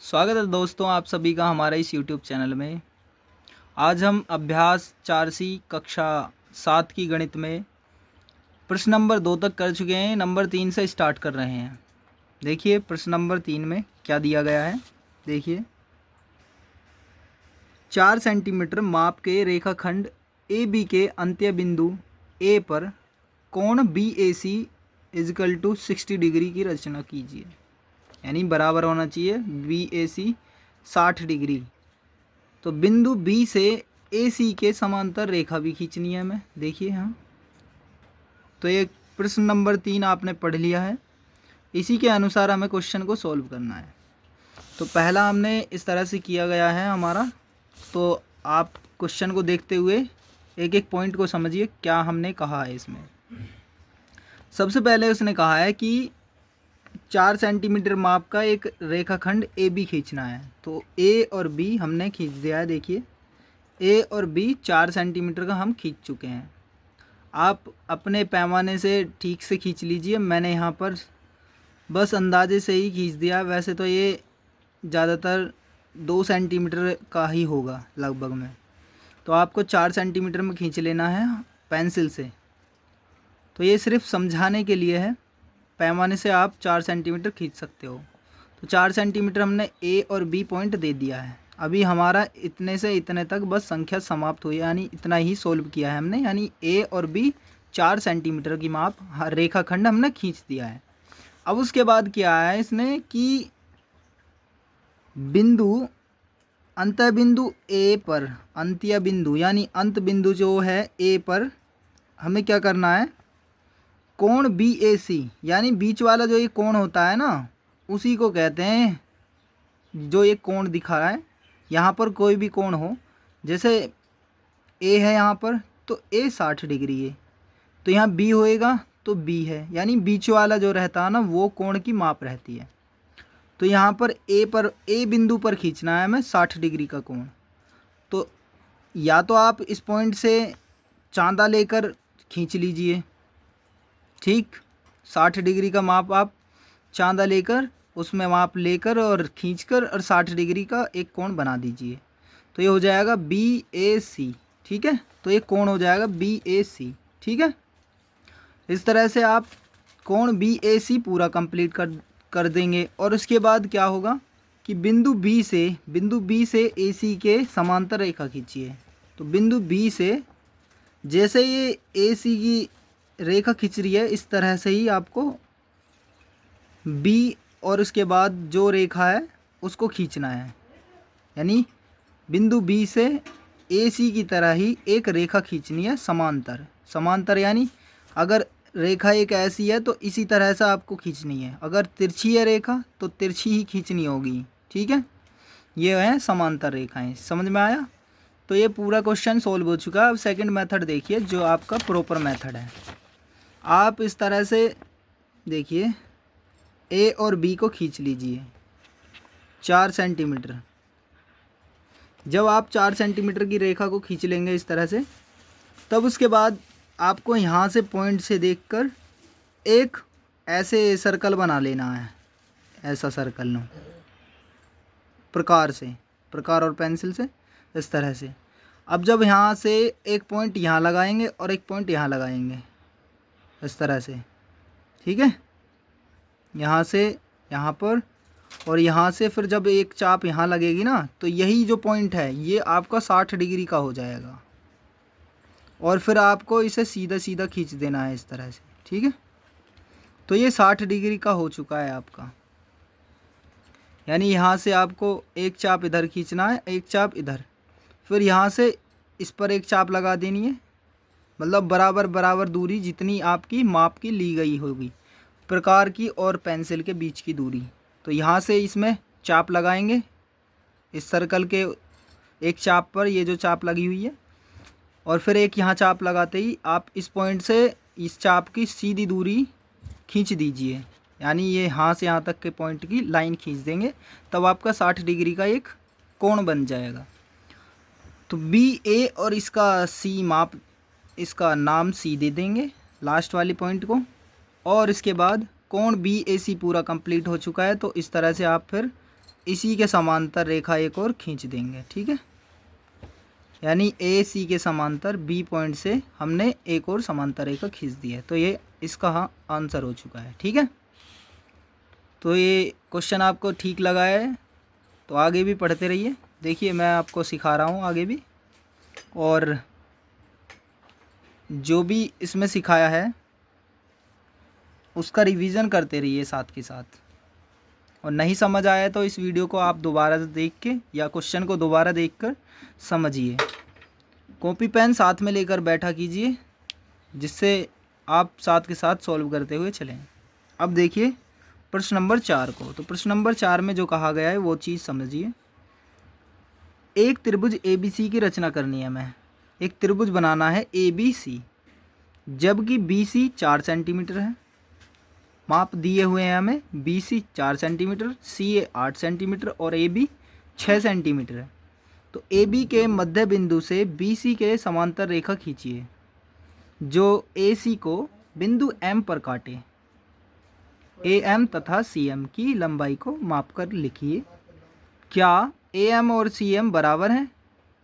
स्वागत है दोस्तों आप सभी का हमारे इस YouTube चैनल में। आज हम अभ्यास 4C कक्षा 7 की गणित में प्रश्न नंबर 2 तक कर चुके हैं। नंबर 3 से स्टार्ट कर रहे हैं। देखिए प्रश्न नंबर 3 में क्या दिया गया है। देखिए 4 सेंटीमीटर माप के रेखाखंड AB के अंत्य बिंदु A पर कोण BAC = 60 डिग्री की रचना कीजिए। यानी बराबर होना चाहिए BAC 60 डिग्री। तो बिंदु B से AC के समांतर रेखा भी खींचनी है हमें। देखिए हाँ, तो ये प्रश्न नंबर 3 आपने पढ़ लिया है। इसी के अनुसार हमें क्वेश्चन को सॉल्व करना है। तो पहला हमने इस तरह से किया गया है हमारा। तो आप क्वेश्चन को देखते हुए एक एक पॉइंट को समझिए क्या हमने कहा है इसमें। सबसे पहले उसने कहा है कि 4 सेंटीमीटर माप का एक रेखाखंड AB खींचना है। तो A और B हमने खींच दिया है। देखिए A और B 4 सेंटीमीटर का हम खींच चुके हैं। आप अपने पैमाने से ठीक से खींच लीजिए। मैंने यहाँ पर बस अंदाजे से ही खींच दिया। वैसे तो ये ज़्यादातर 2 सेंटीमीटर का ही होगा लगभग में। तो आपको 4 सेंटीमीटर में खींच लेना है पेंसिल से। तो ये सिर्फ समझाने के लिए है। पैमाने से आप 4 सेंटीमीटर खींच सकते हो। तो 4 सेंटीमीटर हमने A और B पॉइंट दे दिया है। अभी हमारा इतने से इतने तक बस संख्या समाप्त हुई, यानी इतना ही सोल्व किया है हमने। यानी A और B 4 सेंटीमीटर की माप रेखाखंड हमने खींच दिया है। अब उसके बाद क्या है इसने कि बिंदु अंत्य बिंदु A पर, अंत्य बिंदु यानी अंत बिंदु जो है A पर हमें क्या करना है, कोण BAC यानी बीच वाला जो ये कोण होता है ना, उसी को कहते हैं। जो ये कोण दिखा रहा है यहाँ पर, कोई भी कोण हो, जैसे A है यहाँ पर तो A 60 डिग्री है। तो यहाँ B होएगा तो B है, यानी बीच वाला जो रहता है ना वो कोण की माप रहती है। तो यहाँ पर A बिंदु पर खींचना है हमें 60 डिग्री का कोण। तो या तो आप इस पॉइंट से चांदा लेकर खींच लीजिए, ठीक। 60 डिग्री का माप आप चांदा लेकर, उसमें माप लेकर और खींचकर और 60 डिग्री का एक कोण बना दीजिए। तो ये हो जाएगा BAC, ठीक है। तो ये कोण हो जाएगा BAC, ठीक है। इस तरह से आप कोण BAC पूरा कंप्लीट कर देंगे। और उसके बाद क्या होगा कि बिंदु B से AC के समांतर रेखा खींचिए। तो बिंदु B से जैसे ये AC की रेखा खींच रही है, इस तरह से ही आपको B और उसके बाद जो रेखा है उसको खींचना है। यानी बिंदु B से AC की तरह ही एक रेखा खींचनी है समांतर यानी अगर रेखा एक ऐसी है तो इसी तरह से आपको खींचनी है। अगर तिरछी है रेखा तो तिरछी ही खींचनी होगी, ठीक है। ये है समांतर रेखाएं। समझ में आया? तो ये पूरा क्वेश्चन सोल्व हो चुका है। अब सेकंड मेथड देखिए जो आपका प्रॉपर मेथड है। आप इस तरह से देखिए A और B को खींच लीजिए 4 सेंटीमीटर। जब आप 4 सेंटीमीटर की रेखा को खींच लेंगे इस तरह से, तब उसके बाद आपको यहाँ से पॉइंट से देखकर एक ऐसे सर्कल बना लेना है। ऐसा सर्कल नो प्रकार और पेंसिल से इस तरह से। अब जब यहाँ से एक पॉइंट यहाँ लगाएंगे और एक पॉइंट यहाँ लगाएंगे इस तरह से, ठीक है। यहाँ से यहाँ पर और यहाँ से फिर जब एक चाप यहाँ लगेगी ना, तो यही जो पॉइंट है ये आपका 60 डिग्री का हो जाएगा। और फिर आपको इसे सीधा सीधा खींच देना है इस तरह से, ठीक है। तो ये 60 डिग्री का हो चुका है आपका। यानी यहाँ से आपको एक चाप इधर खींचना है, एक चाप इधर, फिर यहाँ से इस पर एक चाप लगा देनी है। मतलब बराबर दूरी जितनी आपकी माप की ली गई होगी, प्रकार की और पेंसिल के बीच की दूरी। तो यहाँ से इसमें चाप लगाएंगे इस सर्कल के एक चाप पर, ये जो चाप लगी हुई है, और फिर एक यहाँ चाप लगाते ही आप इस पॉइंट से इस चाप की सीधी दूरी खींच दीजिए। यानी ये यहाँ से यहाँ तक के पॉइंट की लाइन खींच देंगे, तब आपका 60 डिग्री का एक कोण बन जाएगा। तो BA और इसका C माप, इसका नाम C दे देंगे लास्ट वाले पॉइंट को। और इसके बाद कोण BAC पूरा कंप्लीट हो चुका है। तो इस तरह से आप फिर इसी के समांतर रेखा एक और खींच देंगे, ठीक है। यानी ए सी के समांतर बी पॉइंट से हमने एक और समांतर रेखा खींच दी है। तो ये इसका आंसर हो चुका है, ठीक है। तो ये क्वेश्चन आपको ठीक लगा है तो आगे भी पढ़ते रहिए। देखिए मैं आपको सिखा रहा हूँ आगे भी, और जो भी इसमें सिखाया है उसका रिवीजन करते रहिए साथ के साथ। और नहीं समझ आया तो इस वीडियो को आप दोबारा देख के या क्वेश्चन को दोबारा देखकर समझिए। कॉपी पेन साथ में लेकर बैठा कीजिए, जिससे आप साथ के साथ सॉल्व करते हुए चलें। अब देखिए प्रश्न नंबर 4 को। तो प्रश्न नंबर 4 में जो कहा गया है वो चीज़ समझिए। एक त्रिभुज ABC की रचना करनी है हमें। एक त्रिभुज बनाना है ABC, जबकि BC 4 सेंटीमीटर है। माप दिए हुए हैं हमें, BC 4 सेंटीमीटर, CA 8 सेंटीमीटर और AB 6 सेंटीमीटर है। तो AB के मध्य बिंदु से BC के समांतर रेखा खींचिए जो AC को बिंदु M पर काटे। AM तथा CM की लंबाई को मापकर लिखिए। क्या AM और CM बराबर हैं,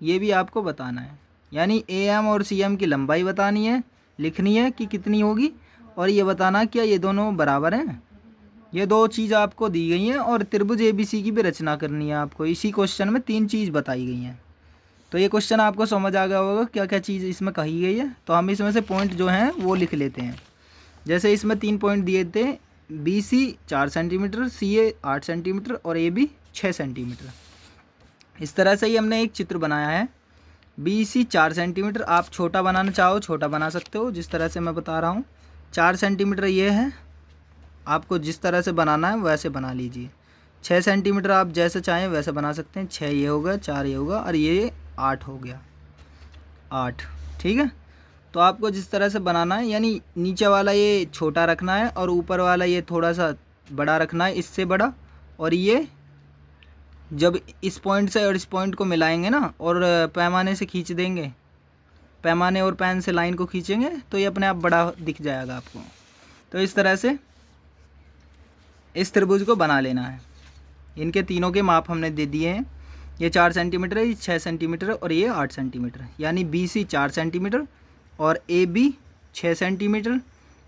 ये भी आपको बताना है। यानी AM और CM की लंबाई बतानी है, लिखनी है कि कितनी होगी, और ये बताना क्या ये दोनों बराबर हैं। ये दो चीज़ आपको दी गई हैं, और त्रिभुज ABC की भी रचना करनी है आपको। इसी क्वेश्चन में 3 चीज़ बताई गई हैं। तो ये क्वेश्चन आपको समझ आ गया होगा क्या क्या चीज़ इसमें कही गई है। तो हम इसमें से पॉइंट जो हैं वो लिख लेते हैं। जैसे इसमें 3 पॉइंट दिए थे, BC 4 सेंटीमीटर, CA 8 सेंटीमीटर और AB 6 सेंटीमीटर। इस तरह से ही हमने एक चित्र बनाया है। BC 4 सेंटीमीटर, आप छोटा बनाना चाहो छोटा बना सकते हो, जिस तरह से मैं बता रहा हूँ। 4 सेंटीमीटर ये है, आपको जिस तरह से बनाना है वैसे बना लीजिए। 6 सेंटीमीटर आप जैसे चाहें वैसे बना सकते हैं। 6 ये होगा, 4 ये होगा और ये 8 हो गया, 8, ठीक है। तो आपको जिस तरह से बनाना है, यानी नीचे वाला ये छोटा रखना है और ऊपर वाला ये थोड़ा सा बड़ा रखना है, इससे बड़ा। और ये जब इस पॉइंट से और इस पॉइंट को मिलाएंगे ना, और पैमाने से खींच देंगे, पैमाने और पेन से लाइन को खींचेंगे, तो ये अपने आप बड़ा दिख जाएगा आपको। तो इस तरह से इस त्रिभुज को बना लेना है। इनके तीनों के माप हमने दे दिए हैं। ये 4 सेंटीमीटर है, ये 6 सेंटीमीटर और ये 8 सेंटीमीटर। यानी BC 4 सेंटीमीटर और AB 6 सेंटीमीटर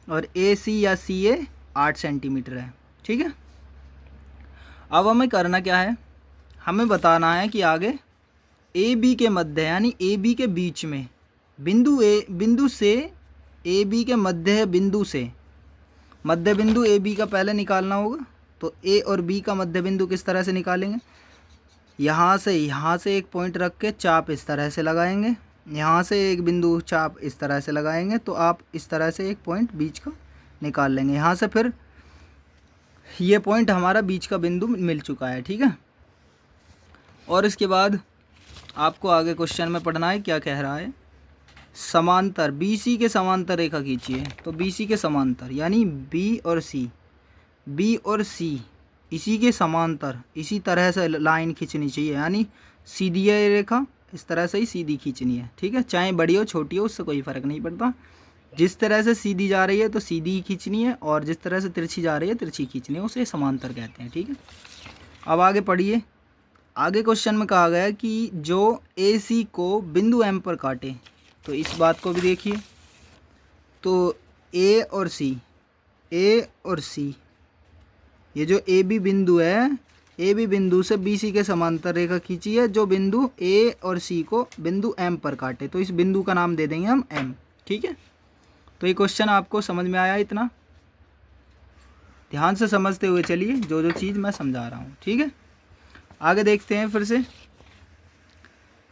और AC या CA 8 सेंटीमीटर है, ठीक है। अब हमें करना क्या है, हमें बताना है कि आगे AB के मध्य, यानी AB के बीच में बिंदु से AB के मध्य बिंदु से, मध्य बिंदु AB का पहले निकालना होगा। तो A और B का मध्य बिंदु किस तरह से निकालेंगे, यहाँ से एक पॉइंट रख के चाप इस तरह से लगाएंगे, यहाँ से एक बिंदु चाप इस तरह से लगाएंगे। तो आप इस तरह से एक पॉइंट बीच का निकाल लेंगे। यहाँ से फिर ये पॉइंट हमारा बीच का बिंदु मिल चुका है, ठीक है। और इसके बाद आपको आगे क्वेश्चन में पढ़ना है क्या कह रहा है। समांतर BC के समांतर रेखा खींचिए। तो BC के समांतर यानी B और C इसी के समांतर इसी तरह से लाइन खींचनी चाहिए। यानी सीधी है रेखा, इस तरह से ही सीधी खींचनी है, ठीक है। चाहे बड़ी हो छोटी हो उससे कोई फ़र्क नहीं पड़ता। जिस तरह से सीधी जा रही है तो सीधी ही खींचनी है, और जिस तरह से तिरछी जा रही है तिरछी खींचनी है, उसे समांतर कहते हैं, ठीक है। अब आगे पढ़िए। आगे क्वेश्चन में कहा गया कि जो AC को बिंदु M पर काटे। तो इस बात को भी देखिए। तो A और C ये जो AB बिंदु है, AB बिंदु से BC के समांतर रेखा खींची है जो बिंदु A और C को बिंदु M पर काटे। तो इस बिंदु का नाम दे देंगे हम M, ठीक है। तो ये क्वेश्चन आपको समझ में आया, इतना ध्यान से समझते हुए चलिए जो जो चीज़ मैं समझा रहा हूँ, ठीक है। आगे देखते हैं फिर से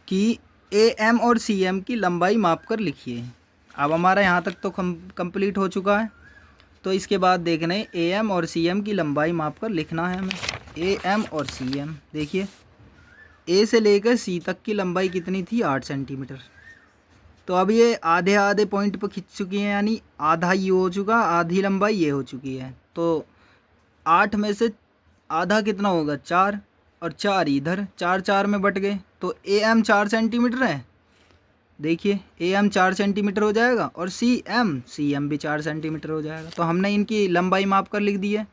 कि AM और CM की लंबाई माप कर लिखिए। अब हमारा यहाँ तक तो कंप्लीट हो चुका है। तो इसके बाद देखना है AM और CM की लंबाई माप कर लिखना है हमें। AM और CM देखिए, A से लेकर C तक की लंबाई कितनी थी, 8 सेंटीमीटर। तो अब ये आधे आधे पॉइंट पर खींच चुकी हैं, यानी आधा ये हो चुका, आधी लंबाई ये हो चुकी है। तो 8 में से आधा कितना होगा, 4, और 4 इधर, 4 4 में बट गए। तो AM 4 सेंटीमीटर है, देखिए AM 4 सेंटीमीटर हो जाएगा, और CM भी 4 सेंटीमीटर हो जाएगा। तो हमने इनकी लंबाई माप कर लिख दी है।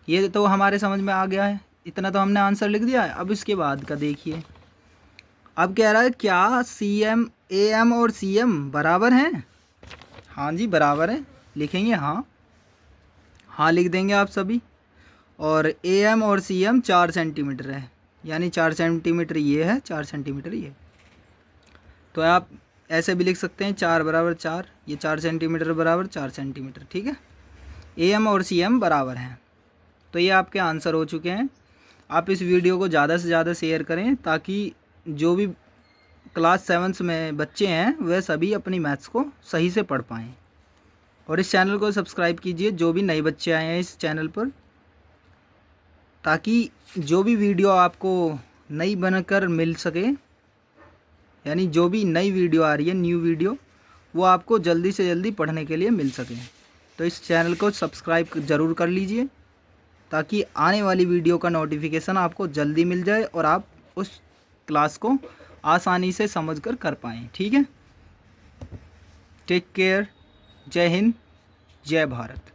ये तो हमारे समझ में आ गया है। इतना तो हमने आंसर लिख दिया है। अब इसके बाद का देखिए, अब कह रहा है क्या CM AM और CM बराबर हैं? हाँ जी बराबर है, लिखेंगे हाँ, हाँ लिख देंगे आप सभी। और AM और CM 4 सेंटीमीटर है, यानी 4 सेंटीमीटर ये है, 4 सेंटीमीटर ये। तो आप ऐसे भी लिख सकते हैं 4 बराबर 4, ये 4 सेंटीमीटर बराबर 4 सेंटीमीटर, ठीक है। AM और CM बराबर हैं। तो ये आपके आंसर हो चुके हैं। आप इस वीडियो को ज़्यादा से ज़्यादा शेयर करें ताकि जो भी क्लास 7 में बच्चे हैं वह सभी अपनी मैथ्स को सही से पढ़ पाएँ। और इस चैनल को सब्सक्राइब कीजिए जो भी नए बच्चे आए हैं इस चैनल पर, ताकि जो भी वीडियो आपको नई बनकर मिल सके, यानी जो भी नई वीडियो आ रही है, न्यू वीडियो, वो आपको जल्दी से जल्दी पढ़ने के लिए मिल सके। तो इस चैनल को सब्सक्राइब ज़रूर कर लीजिए ताकि आने वाली वीडियो का नोटिफिकेशन आपको जल्दी मिल जाए और आप उस क्लास को आसानी से समझकर कर पाएँ, ठीक है। टेक केयर, जय हिंद, जय भारत।